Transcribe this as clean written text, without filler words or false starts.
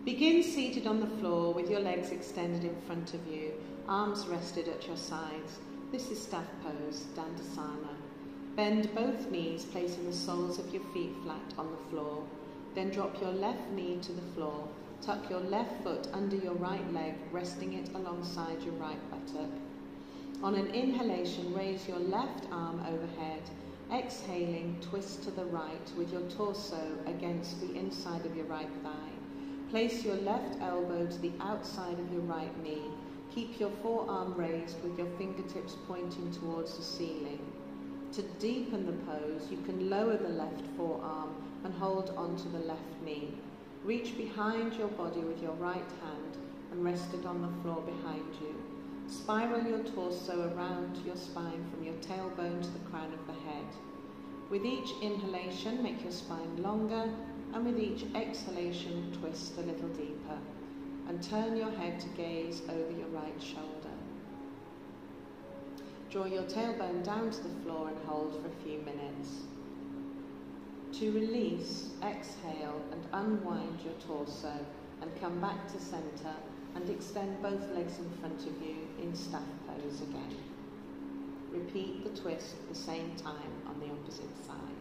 Begin seated on the floor with your legs extended in front of you, arms rested at your sides. This is staff pose, Dandasana. Bend both knees, placing the soles of your feet flat on the floor. Then drop your left knee to the floor. Tuck your left foot under your right leg, resting it alongside your right buttock. On an inhalation, raise your left arm overhead. Exhaling, twist to the right with your torso against the inside of your right thigh. Place your left elbow to the outside of your right knee. Keep your forearm raised with your fingertips pointing towards the ceiling. To deepen the pose, you can lower the left forearm and hold onto the left knee. Reach behind your body with your right hand and rest it on the floor behind you. Spiral your torso around your spine from your tailbone to the crown of the head. With each inhalation, make your spine longer, and with each exhalation, twist a little deeper. And turn your head to gaze over your right shoulder. Draw your tailbone down to the floor and hold for a few minutes. To release, exhale and unwind your torso and come back to center and extend both legs in front of you in staff pose again. Repeat the twist at the same time on the opposite side.